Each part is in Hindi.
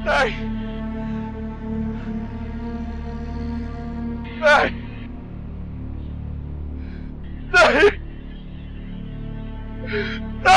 नहीं, नहीं, नहीं, नहीं, नहीं, नहीं, नहीं।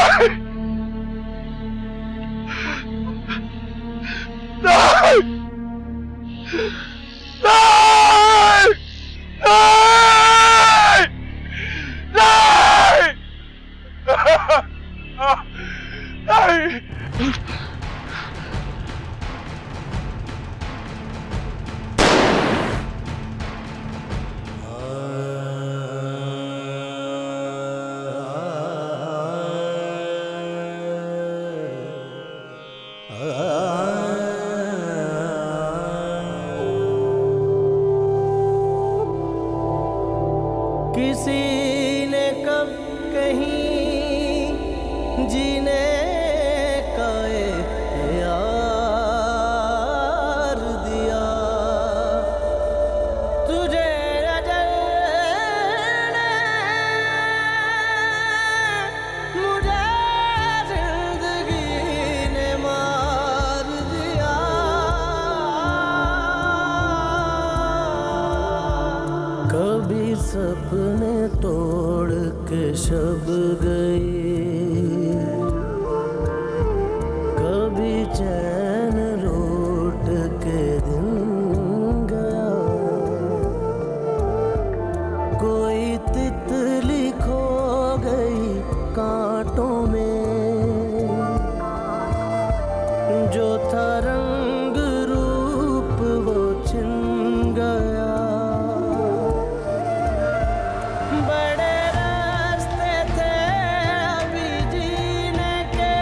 किसी ने कब कहीं जीने का इख्तियार दिया, तुझे अजल ने मुझे जिंदगी ने मार दिया। कभी सपने तोड़ के शब गई, कभी चैन लूट के दिन गया, कोई तितली खो गई कांटों में, जो था रंग रूप वो छिन गया। बड़े रास्ते थे अभी जीने के,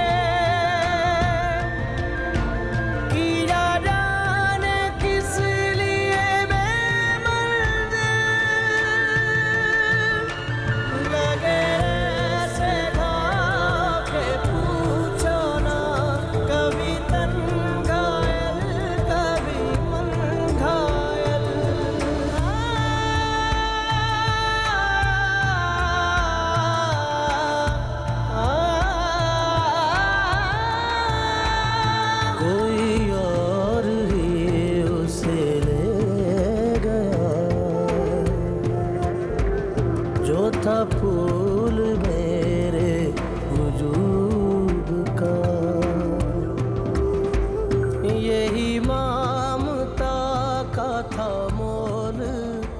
किया जाने किस लिए बेमंजिल, लगे ऐसे भागे पूछो ना, कभी तन घायल कभी मन घायल। कोई और ही उसे ले गया, जो था फूल मेरे वजूद का। यही ममता का था मोल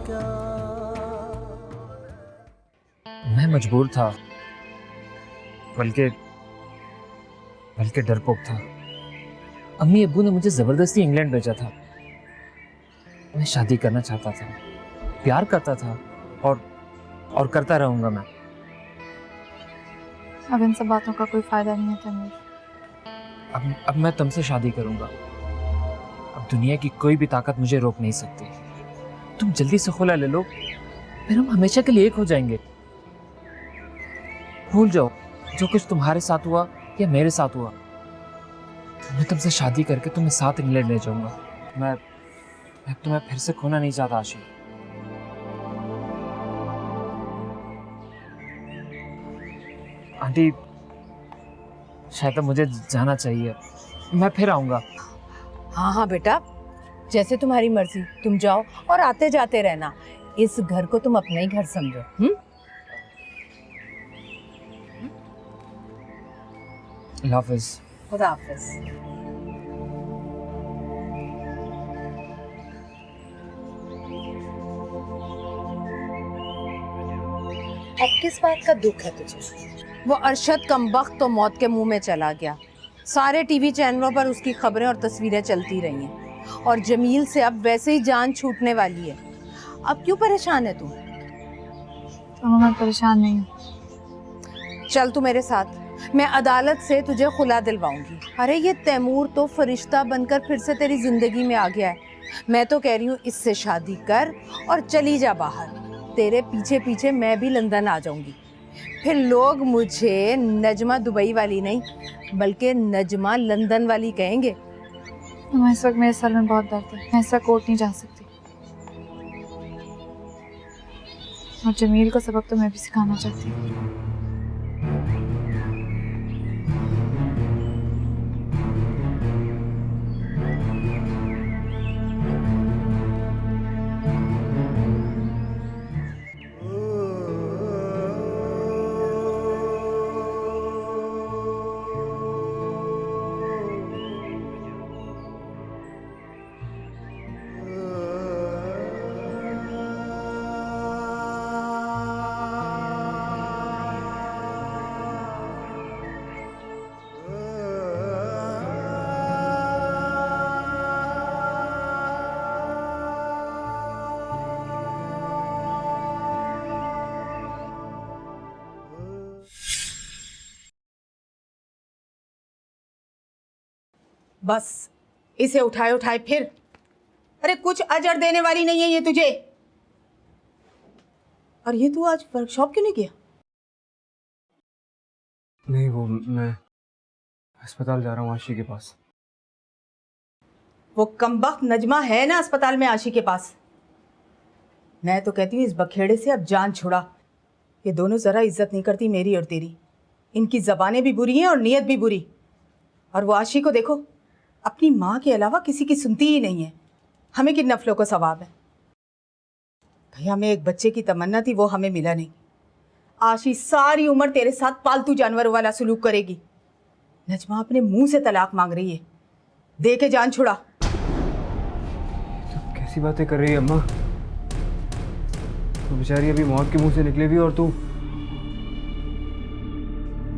क्या। मैं मजबूर था, बल्कि डरपोक था। अम्मी अब्बू ने मुझे जबरदस्ती इंग्लैंड भेजा था। मैं शादी करना चाहता था, प्यार करता था और करता रहूंगा मैं। अब इन सब बातों का कोई फायदा नहीं है तमीर। अब मैं तुमसे शादी करूंगा। अब दुनिया की कोई भी ताकत मुझे रोक नहीं सकती। तुम जल्दी से खुला ले लो, फिर हम हमेशा के लिए एक हो जाएंगे। भूल जाओ जो कुछ तुम्हारे साथ हुआ या मेरे साथ हुआ। मैं तुमसे शादी करके तुम्हें साथ इंग्लैंड ले जाऊंगा। मैं तुम्हें फिर से खोना नहीं चाहता आशी। आंटी, शायद अब मुझे जाना चाहिए। मैं फिर आऊंगा। हाँ हाँ बेटा, जैसे तुम्हारी मर्जी, तुम जाओ और आते जाते रहना। इस घर को तुम अपना ही घर समझो। अल्लाह हाफिज। खुदा हाफिज। अब किस बात का दुख है तुझे? वो अरशद कमबख्त तो मौत के मुंह में चला गया। सारे टीवी चैनलों पर उसकी खबरें और तस्वीरें चलती रही हैं। और जमील से अब वैसे ही जान छूटने वाली है। अब क्यों परेशान है तू? मैं परेशान नहीं हूँ। चल तू मेरे साथ, मैं अदालत से तुझे खुला दिलवाऊंगी। अरे ये तैमूर तो फरिश्ता बनकर फिर से तेरी जिंदगी में आ गया है। मैं तो कह रही हूँ इससे शादी कर और चली जा बाहर। तेरे पीछे पीछे मैं भी लंदन आ जाऊंगी। फिर लोग मुझे नजमा दुबई वाली नहीं बल्कि नजमा लंदन वाली कहेंगे। इस वक्त मेरे सर में बहुत दर्द है। मैं ऐसा कोर्ट नहीं जा सकती। और जमील को सबक तो मैं भी सिखाना चाहती हूँ। बस इसे उठाए उठाए फिर। अरे कुछ अजर देने वाली नहीं है ये तुझे। और ये तू आज वर्कशॉप क्यों नहीं किया? नहीं, वो मैं अस्पताल जा रहा हूँ आशी के पास। वो कमबख्त नजमा है ना अस्पताल में आशी के पास। मैं तो कहती हूँ इस बखेड़े से अब जान छुड़ा। ये दोनों जरा इज्जत नहीं करती मेरी और तेरी। इनकी जबानें भी बुरी हैं और नीयत भी बुरी। और वो आशी को देखो, अपनी माँ के अलावा किसी की सुनती ही नहीं है। हमें किन नफलों को सवाब है। भैया हमें एक बच्चे की तमन्ना थी, वो हमें मिला नहीं। आशी सारी उम्र तेरे साथ पालतू जानवरों वाला सलूक करेगी। नजमा अपने मुंह से तलाक मांग रही है। दे के जान छुड़ा। तो कैसी बातें कर रही है अम्मा? तो बेचारी अभी मौत के मुंह से निकले भी और तू।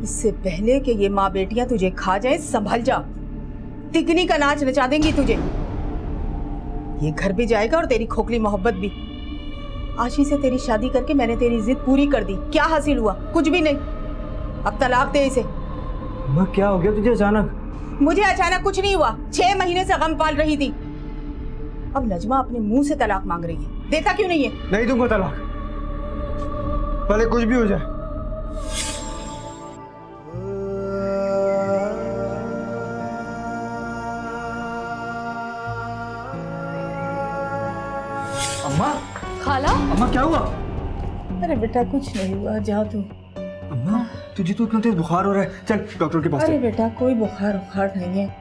इससे पहले कि ये माँ बेटियां तुझे खा जाए, संभल जा। तिगनी का नाच नचा देंगी तुझे। ये घर भी जाएगा और तेरी खोखली मोहब्बत भी। आशी से तेरी शादी करके मैंने तेरी जिद पूरी कर दी। क्या हासिल हुआ? कुछ भी नहीं। अब तलाक दे इसे। अम्मा क्या हो गया तुझे अचानक? मुझे अचानक कुछ नहीं हुआ। 6 महीने से गम पाल रही थी। अब नजमा अपने मुंह से तलाक मांग रही है। देता क्यों नहीं है? नहीं दूंगा तलाक, भले कुछ भी हो जाए। अम्मा, खाला, अम्मा क्या हुआ? अरे बेटा कुछ नहीं हुआ, जाओ तुम। अम्मा तुझे तो इतना तेज बुखार हो रहा है, चल डॉक्टर के पास अरे चल। बेटा कोई बुखार उखार नहीं है,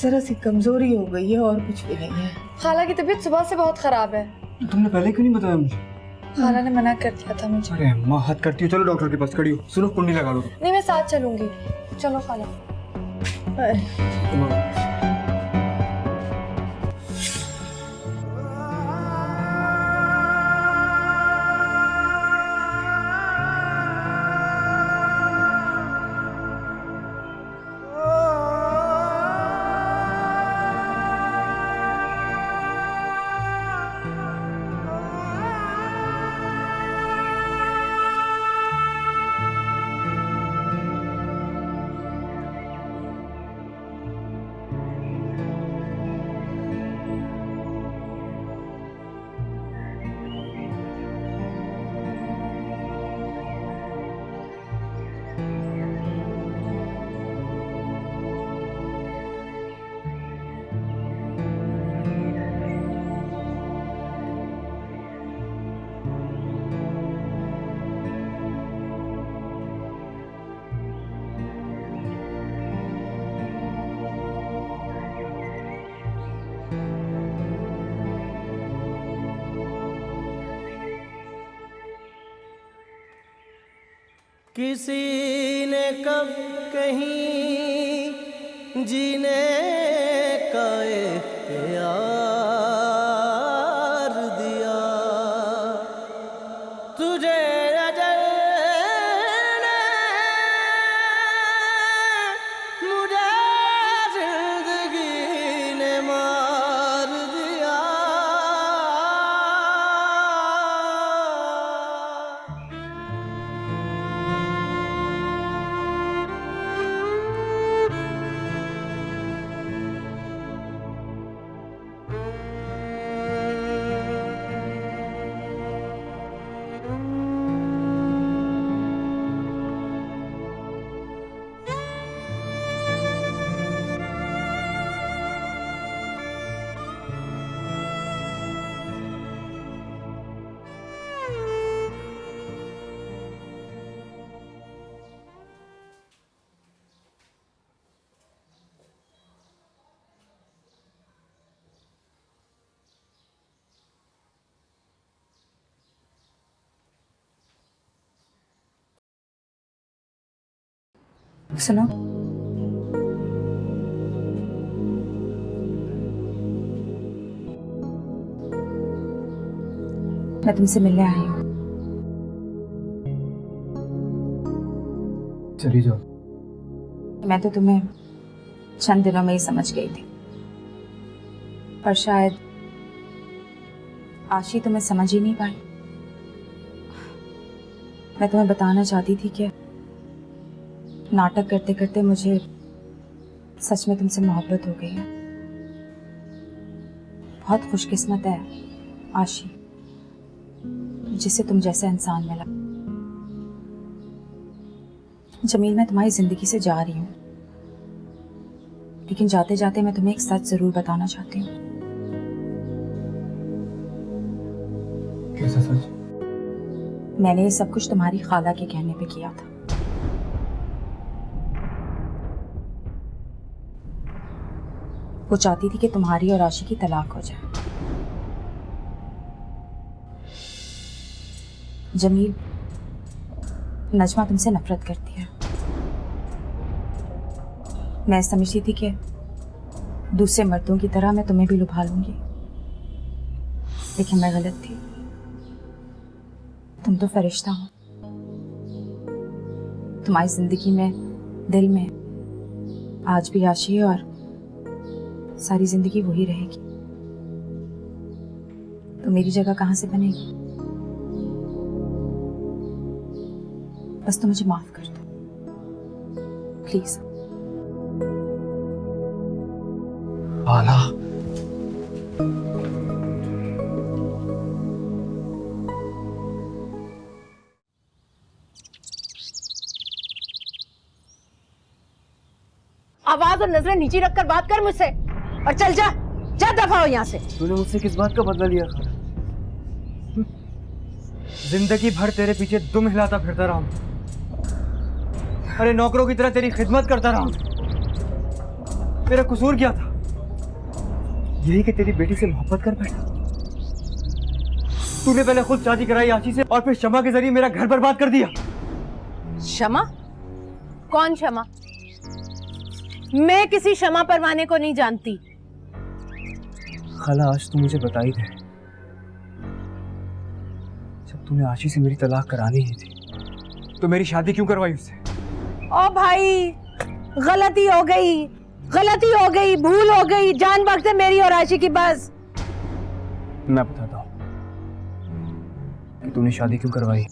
जरा सी कमजोरी हो गई है और कुछ भी नहीं है। खाला की तबीयत सुबह से बहुत खराब है। तुमने पहले क्यों नहीं बताया मुझे? खाला ने मना कर दिया था मुझे। अरे अम्मा हद करती हो, चलो डॉक्टर के पास खड़ी हो। सुनो कुंडी लगा लो। नहीं मैं साथ चलूंगी। चलो खाला। अम्मा, किसी ने कब कहीं जीने का इख्तियार दिया तुझे अजल ने, मुझे जिंदगी ने मार दिया। सुनो, मैं तुमसे मिलने आई हूँ। चली जाओ। मैं तो तुम्हें चंद दिनों में ही समझ गई थी, पर शायद आशी तुम्हें समझ ही नहीं पाई। मैं तुम्हें बताना चाहती थी कि नाटक करते करते मुझे सच में तुमसे मोहब्बत हो गई है। बहुत खुशकिस्मत है आशी जिसे तुम जैसा इंसान मिला। जमील, मैं तुम्हारी जिंदगी से जा रही हूँ, लेकिन जाते जाते मैं तुम्हें एक सच जरूर बताना चाहती हूँ। कैसा सच? मैंने ये सब कुछ तुम्हारी खाला के कहने पे किया था। वो चाहती थी कि तुम्हारी और आशी की तलाक हो जाए। जमील, नजमा तुमसे नफरत करती है। मैं समझती थी कि दूसरे मर्दों की तरह मैं तुम्हें भी लुभा लूंगी, लेकिन मैं गलत थी। तुम तो फरिश्ता हो। तुम्हारी जिंदगी में, दिल में आज भी आशी है और सारी जिंदगी वही रहेगी। तो मेरी जगह कहां से बनेगी? बस तुम मुझे माफ कर दो प्लीज। आला, आवाज और नजरें नीचे रखकर बात कर मुझसे और चल जा, जा दफा हो यहाँ से। तूने मुझसे किस बात का बदला लिया खाला? जिंदगी भर तेरे पीछे दुम हिलाता फिरता रहा हूं। अरे नौकरों की तरह तेरी खिदमत करता रहा हूं। मेरा कसूर क्या था? यही कि तेरी बेटी से मोहब्बत कर बैठा। तूने पहले खुद शादी कराई आशी से और फिर शमा के जरिए मेरा घर बर्बाद कर दिया। शमा? कौन शमा? मैं किसी शमा परवाने को नहीं जानती। खाला, आज तू मुझे बता ही दे, जब तूने आशी से मेरी तलाक करानी ही थी तो मेरी शादी क्यों करवाई उससे? ओ भाई, गलती हो गई, गलती हो गई, भूल हो गई, जान बख्शे मेरी और आशी की। बस मैं बताता हूं कि तूने शादी क्यों करवाई।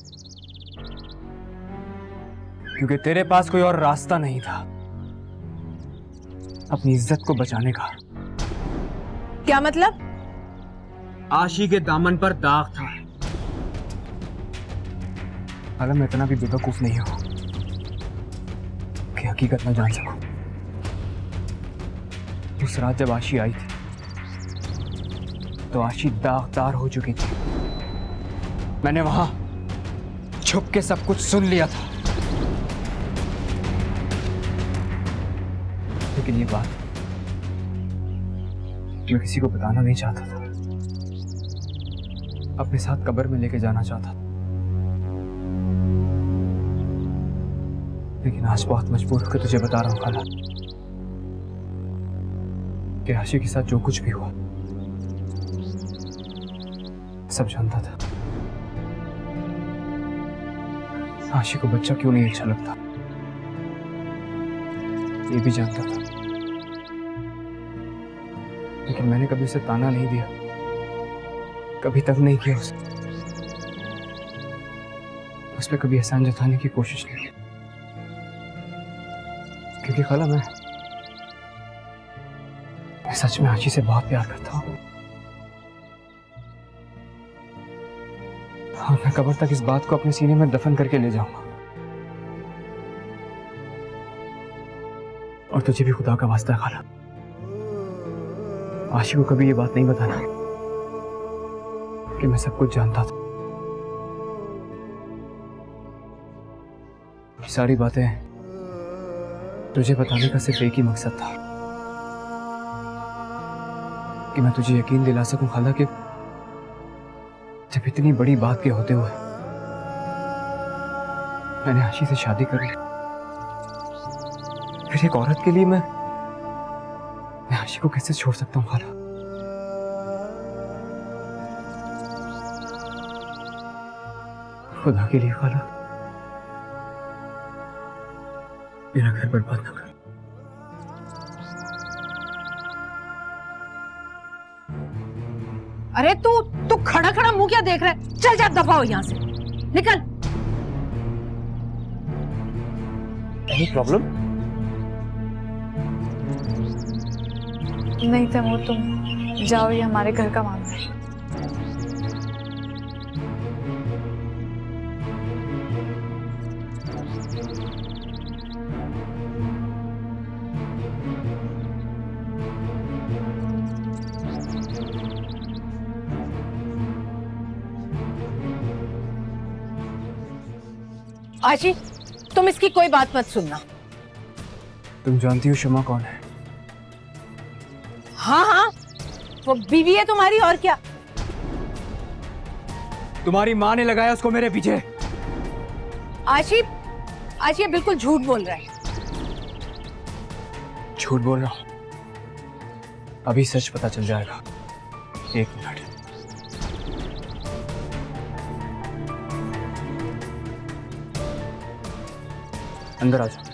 क्योंकि तेरे पास कोई और रास्ता नहीं था अपनी इज्जत को बचाने का। क्या मतलब? आशी के दामन पर दाग था। हालांकि मैं इतना भी बेवकूफ नहीं हूं कि हकीकत न जान सकूं। उस रात जब आशी आई थी तो आशी दागदार हो चुकी थी। मैंने वहां छुप के सब कुछ सुन लिया था, लेकिन ये बात मैं किसी को बताना नहीं चाहता था। अपने साथ कब्र में लेके जाना चाहता था, लेकिन आज बहुत मजबूर होकर तुझे बता रहा हूं खाला कि आशी के साथ जो कुछ भी हुआ सब जानता था। आशी को बच्चा क्यों नहीं अच्छा लगता ये भी जानता था, लेकिन मैंने कभी उसे ताना नहीं दिया, कभी तक नहीं किया उस पर कभी एहसान जताने की कोशिश नहीं की। क्योंकि खाला, मैं सच में आशी से बहुत प्यार करता हूं और मैं कब्र तक इस बात को अपने सीने में दफन करके ले जाऊंगा। और तुझे भी खुदा का वास्ता है खाला, आशी को कभी ये बात नहीं बताना कि मैं सब कुछ जानता था। ये सारी बातें तुझे बताने का सिर्फ एक ही मकसद था कि मैं तुझे यकीन दिला सकूं खाला कि जब इतनी बड़ी बात के होते हुए मैंने आशी से शादी कर ली, फिर एक औरत के लिए मैं आशी को कैसे छोड़ सकता हूं खाला? खुदा के लिए खाला, मेरा घर बर्बाद ना कर। अरे तू खड़ा खड़ा मुंह क्या देख रहा है? चल जा, दफा हो यहाँ से, निकल। Any problem? नहीं तैमूर, तुम जाओ, ये हमारे घर का मामला है। आशी, तुम इसकी कोई बात मत सुनना। तुम जानती हो शमा कौन है? हाँ हाँ, वो बीवी है तुम्हारी, और क्या। तुम्हारी माँ ने लगाया उसको मेरे पीछे। आशी, आशी ये बिल्कुल झूठ बोल रहा है। झूठ बोल रहा हूं? अभी सच पता चल जाएगा। एक मिनट। अंदर आ जाओ।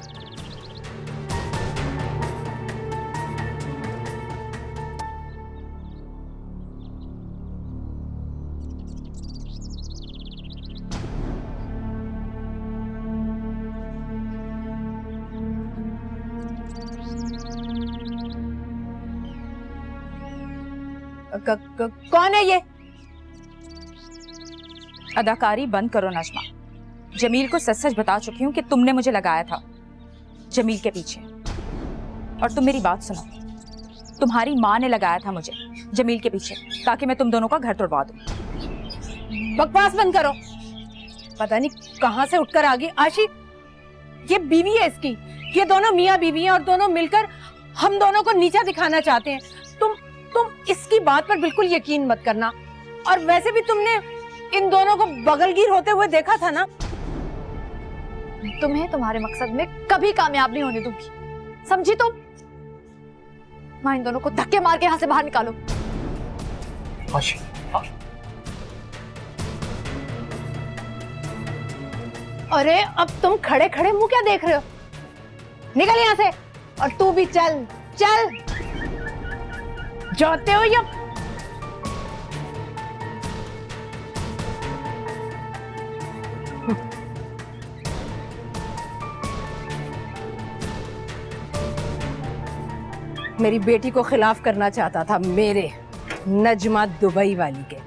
कौन है ये? अदाकारी बंद करो नजमा। जमील को सच सच बता चुकी हूँ कि तुमने मुझे लगाया था जमील के पीछे। और तुम मेरी बात सुनो, तुम्हारी माँ ने लगाया था मुझे जमील के पीछे ताकि मैं तुम दोनों का घर तोड़वा दूं। बकवास बंद करो। पता नहीं कहां से उठकर आ गई। आशी, ये बीवी है इसकी। ये दोनों मियाँ बीवी हैं और दोनों मिलकर हम दोनों को नीचा दिखाना चाहते हैं। तुम इसकी बात पर बिल्कुल यकीन मत करना। और वैसे भी तुमने इन दोनों को बगलगीर होते हुए देखा था ना। तुम्हें तुम्हारे मकसद में कभी कामयाब नहीं होने दूंगी, समझी तुम? मां, इन दोनों को धक्के मार के यहाँ से बाहर निकालो। आशी, अरे अब तुम खड़े खड़े मुंह क्या देख रहे हो? निकल यहाँ से। और तू भी चल चल। जाते हो या मेरी बेटी को खिलाफ करना चाहता था, मेरे नजमा दुबई वाली के।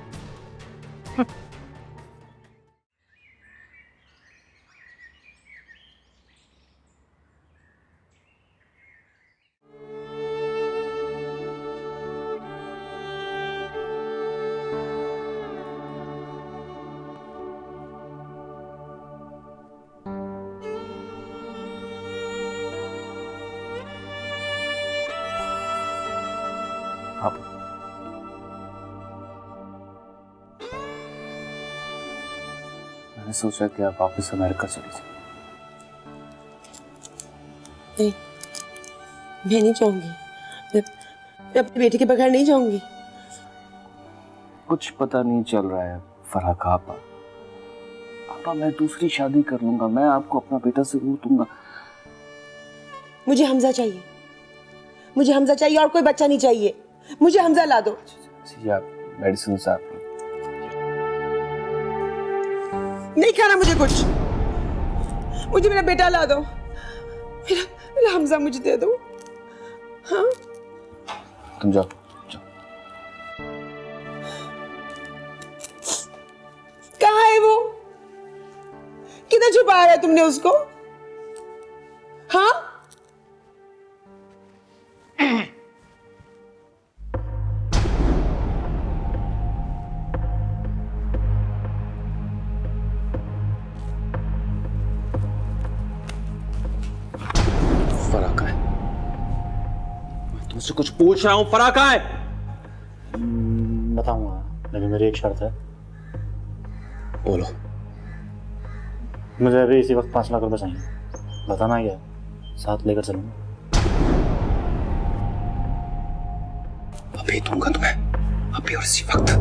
आप मैंने सोचा कि आप वापस अमेरिका चली जाए। नहीं, मैं नहीं जाऊंगी। मैं अपनी बेटी के बगैर नहीं जाऊंगी। कुछ पता नहीं चल रहा है फराह का। आपा, मैं दूसरी शादी कर लूंगा। मैं आपको अपना बेटा जरूर दूंगा। मुझे हमजा चाहिए। मुझे हमजा चाहिए और कोई बच्चा नहीं चाहिए। मुझे हमजा ला दो। जी, आप मेडिसिन आप नहीं खाना मुझे कुछ। मुझे मेरा बेटा ला दो। मेरा हमजा मुझे दे दो। हाँ, तुम जाओ जाओ। कहाँ है वो? किधर छुपाया है तुमने उसको? हाँ, फराह का है। मैं तुमसे कुछ पूछ रहा हूं। फराह का है। बताऊंगा, लेकिन मेरी एक शर्त है। बोलो। मुझे अभी इसी वक्त 5 लाख रुपए चाहिए। बताना क्या, साथ लेकर चलूंगा। अभी दूंगा तुम्हें, अभी और इसी वक्त।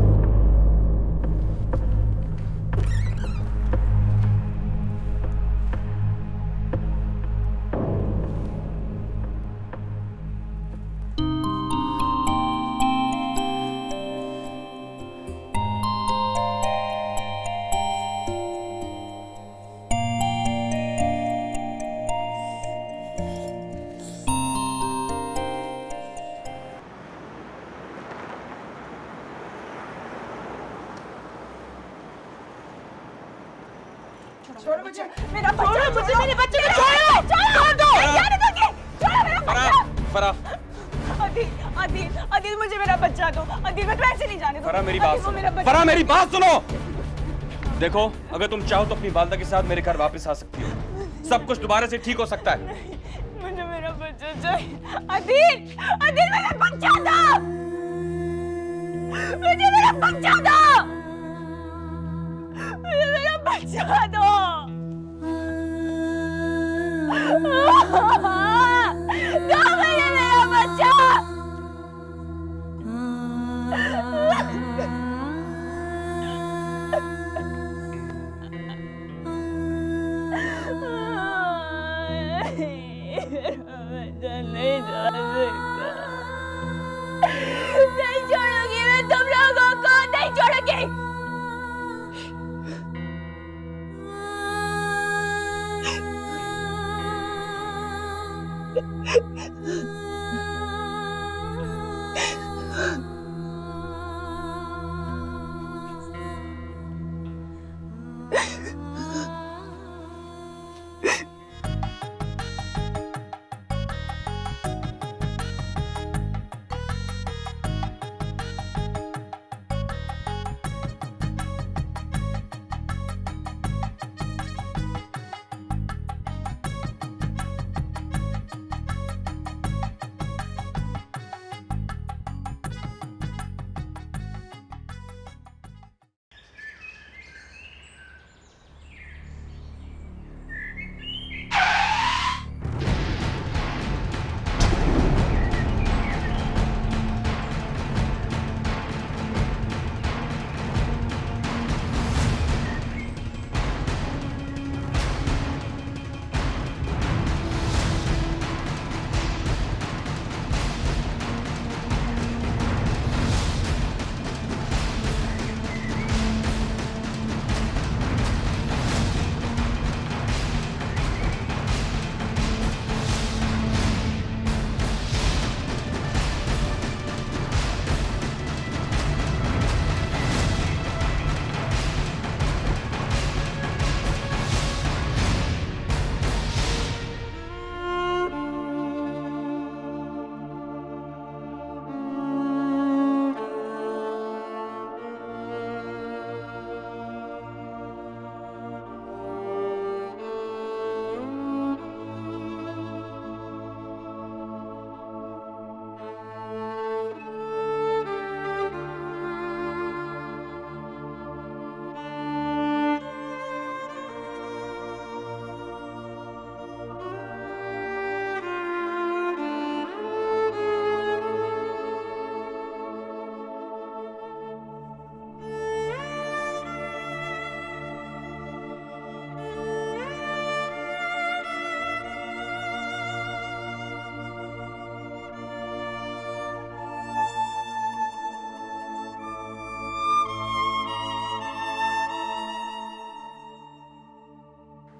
छोड़ो मुझे, मेरा बच्चा, मुझे मेरे बच्चे को छोड़ो, छोड़ दो, जाने दो कि, छोड़ो मेरा बच्चा। फराह, अदिल मुझे मेरा बच्चा दो, अदिल मैं वैसे नहीं जाने दूंगा। फराह मेरी बात सुनो, फराह मेरी बात सुनो। देखो, अगर तुम चाहो तो अपनी वालिदा के साथ मेरे घर वापस आ सकती हो, सब कुछ दोबारा से ठीक हो सकता है। मुझे मेरा बच्चा चाहिए, अदिल, अदिल मेरा बच्चा दो, मुझे मेरा बच्चा दो, मुझे मेरा बच्चा दो, दो मुझे मेरा बच्चा। नहीं जा सकता, नहीं छोड़ूंगी मैं तुम लोगों को, नहीं छोड़ूंगी।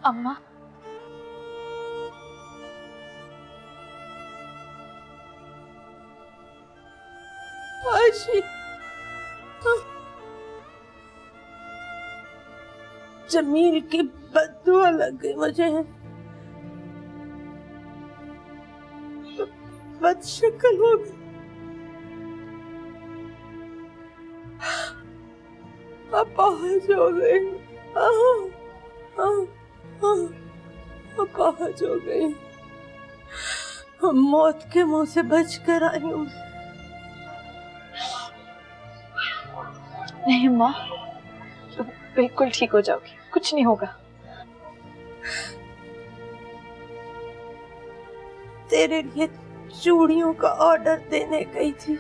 अम्मा, आशी, जमील की बद्दुआ लग गई मुझे, बदशक्ल हो गई, अपाहिज हो गई, अपाहिज हो गई, मौत के मुंह से बच कर आई हूँ। नहीं अम्मा, बिल्कुल ठीक हो जाओगी, कुछ नहीं होगा। तेरे लिए चूड़ियों का ऑर्डर देने गई थी,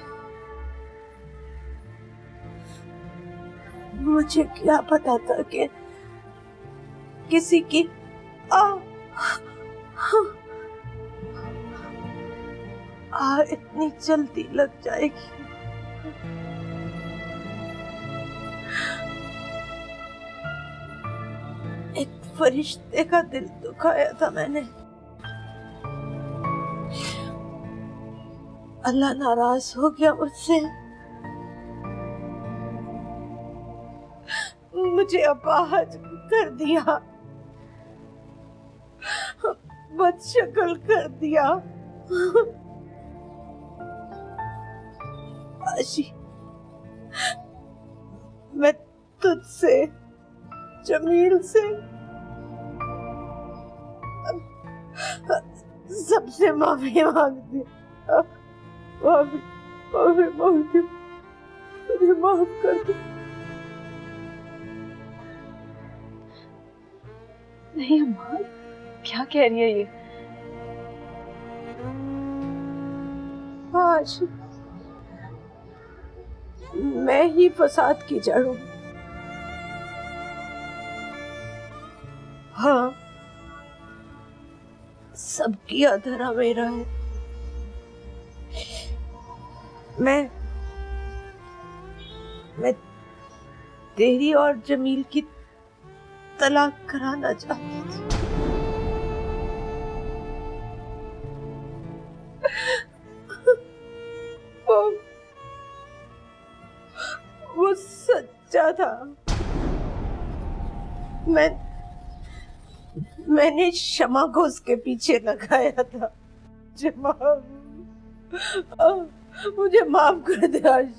मुझे क्या पता था कि किसी की इतनी जल्दी लग जाएगी। एक फरिश्ते का दिल दुखाया था मैंने। अल्लाह नाराज हो गया मुझसे, मुझे अपाहिज कर दिया। बदशक्ल कर दिया। आशी, मैं तुझसे, जमील से, सबसे माफी मांगती, माफी माफी मांगती, मुझे माफ कर दे। नहीं अम्मा, क्या कह रही है ये? आशी, मैं ही फसाद की जड़ हूं। हाँ, सबकी अधरा मेरा है। मैं तेरी और जमील की तलाक कराना चाहती थी। वो सच्चा था। मैंने शमा को उसके पीछे लगाया था। मुझे माफ कर दे आशी,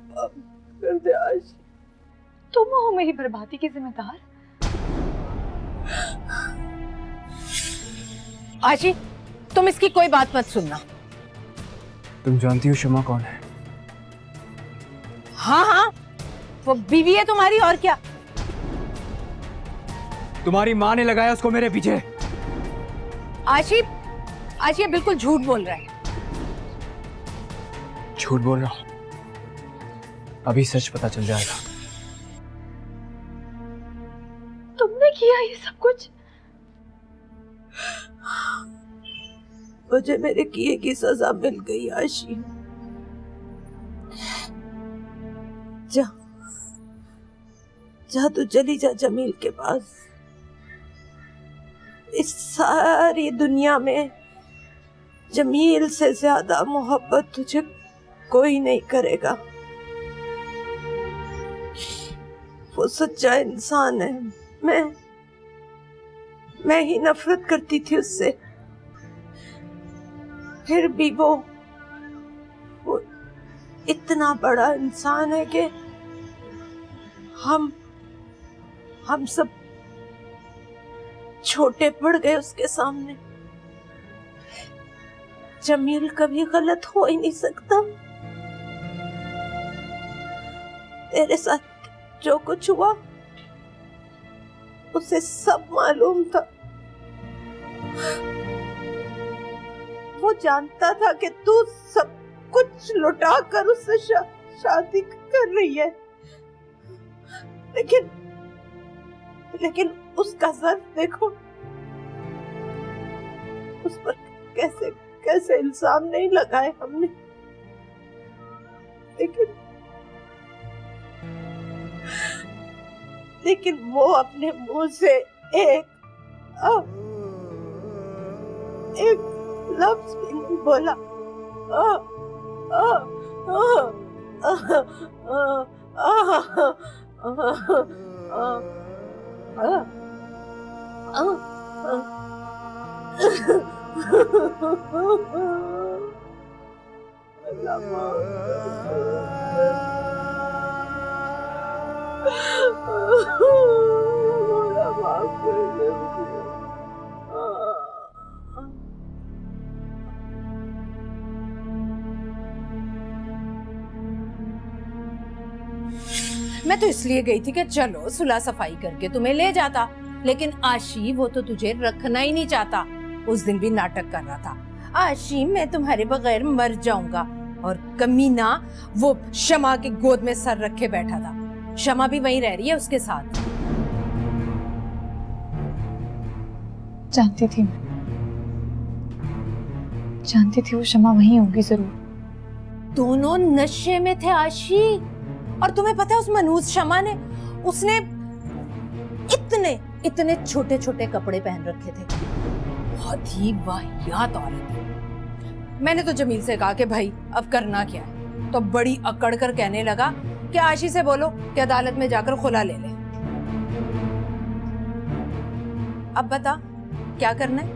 माफ कर दे आशी। तुम हो मेरी बर्बादी की जिम्मेदार? आशी, तुम इसकी कोई बात मत सुनना। तुम जानती हो शमा कौन है? हाँ हाँ, वो बीवी है तुम्हारी, और क्या। तुम्हारी माँ ने लगाया उसको मेरे पीछे। आशी, आशी ये बिल्कुल झूठ बोल रहा है। झूठ बोल रहा हूं? अभी सच पता चल जाएगा। तुमने किया ये सब कुछ? मुझे मेरे किए की सजा मिल गई आशी। जा जा, तू चली जा जमील के पास। इस सारी दुनिया में जमील से ज्यादा मोहब्बत तुझे कोई नहीं करेगा। वो सच्चा इंसान है। मैं ही नफरत करती थी उससे, फिर भी वो इतना बड़ा इंसान है कि हम सब छोटे पड़ गए उसके सामने। जमील कभी गलत हो ही नहीं सकता। तेरे साथ जो कुछ हुआ उसे सब मालूम था। वो जानता था कि तू सब कुछ लुटा कर उससे शादी कर रही है, लेकिन उसका ज़र्फ देखो, उस पर कैसे इल्जाम नहीं लगाए हमने। लेकिन वो अपने मुंह से एक लफ्ज भी नहीं बोला। मैं तो इसलिए गई थी कि चलो सुलह सफाई करके तुम्हें ले जाता, लेकिन आशी वो तो तुझे रखना ही नहीं चाहता। उस दिन भी नाटक कर रहा था, आशी मैं तुम्हारे बगैर मर जाऊंगा, और कमीना वो शमा के गोद में सर रखे बैठा था। शमा भी वहीं रह रही है उसके साथ। जानती थी मैं, जानती थी वो शमा वहीं होगी जरूर। दोनों नशे में थे आशी, और तुम्हें पता है उस मनूज शमा ने, उसने इतने छोटे छोटे कपड़े पहन रखे थे। बहुत ही वाहियात औरत है। मैंने तो जमील से कहा कि भाई अब करना क्या है, तो बड़ी अकड़ कर कहने लगा कि आशी से बोलो कि अदालत में जाकर खुला ले ले। अब बता क्या करना है?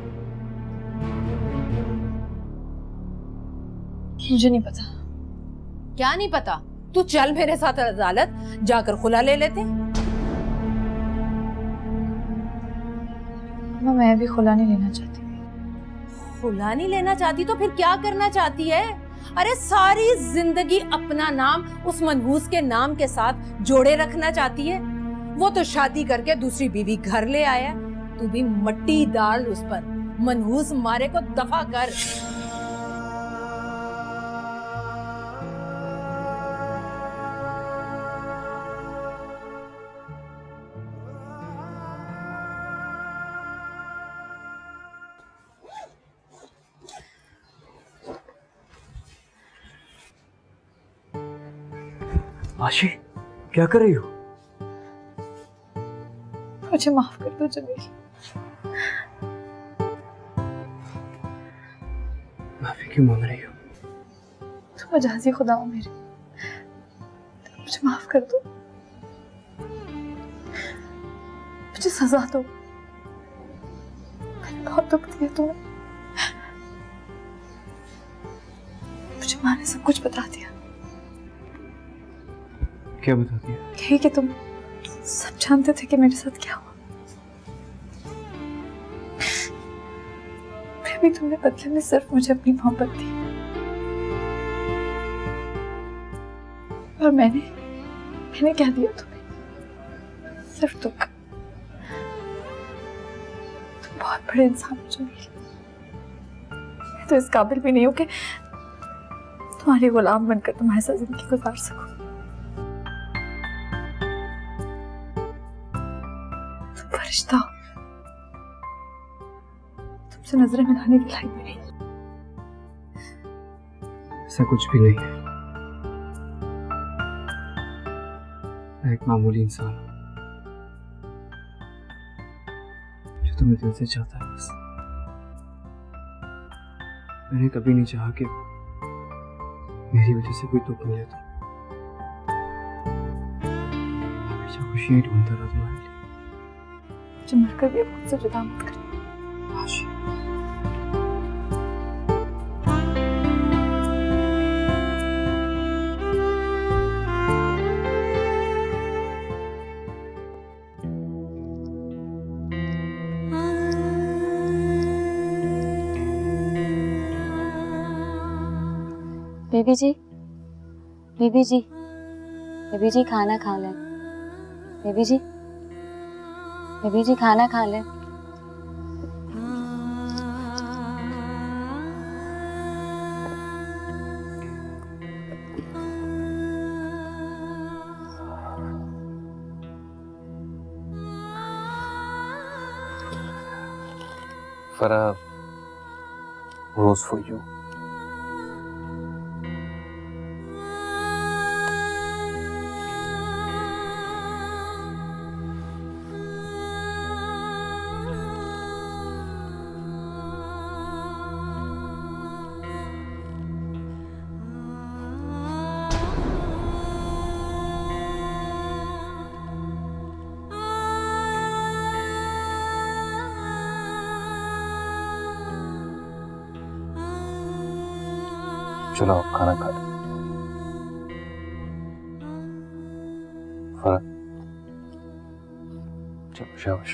मुझे नहीं पता। क्या नहीं पता? तू चल मेरे साथ अदालत, जाकर खुला ले लेते। मैं भी खुला नहीं लेना चाहती। खुला नहीं लेना चाहती तो फिर क्या करना चाहती है? अरे सारी जिंदगी अपना नाम उस मनहूस के नाम के साथ जोड़े रखना चाहती है। वो तो शादी करके दूसरी बीवी घर ले आया, तू भी मट्टी डाल उस पर। मनहूस मारे को दफा कर। आशी, क्या कर रही हो? मुझे माफ कर दो जमील। माफी क्यों मांग रही हो? तुम मजाजी खुदा हो मेरे, मुझे माफ कर दो। मुझे सजा दो। मैंने बहुत दुख दिया तुम्हें। मुझे माँ ने सब कुछ बता दिया। क्या बता दिया? यही कि तुम सब जानते थे कि मेरे साथ क्या हुआ। फिर भी तुमने बदले में सिर्फ मुझे अपनी मोहब्बत दी, और मैंने क्या दिया तुम्हें? सिर्फ दुख। तुम बहुत बड़े इंसान हो जमील। मैं तो इस काबिल भी नहीं हूं कि तुम्हारी गुलाम बनकर तुम्हारे साथ जिंदगी गुजार सकूं। फरिश्ता, तुमसे नजरें मिलाने के लायक भी नहीं। ऐसा कुछ भी नहीं है। मैं एक मामूली इंसान हूँ जो तुम्हें दिल से चाहता है बस। मैंने कभी नहीं चाहा कि मेरी वजह से कोई दुख मिले। तो हमेशा खुशियां ढूंढता रहा तुम्हारे लिए। मुझे मरकर भी अब मुझसे जुदा मत करना। आशी, बेबी जी, बेबी जी, बेबी जी खाना खा लें। बेबी जी, बेबी जी खाना खा लें। Farah, rose for you. चलो आप खाना खा लें। फरह, चलो शाबाश,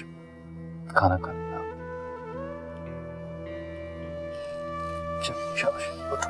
खाना खा लें। चलो शाबाश, उठो।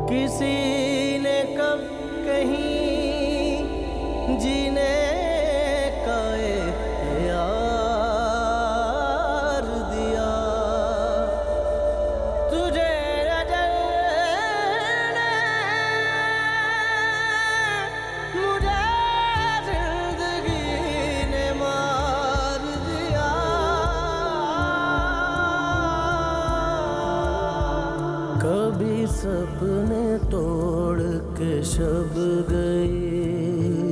किसी ने कब कहीं जीने का इख्तियार दिया तुझे अजल ने, मुझे जिंदगी ने कभी सपने तोड़ के शब गई।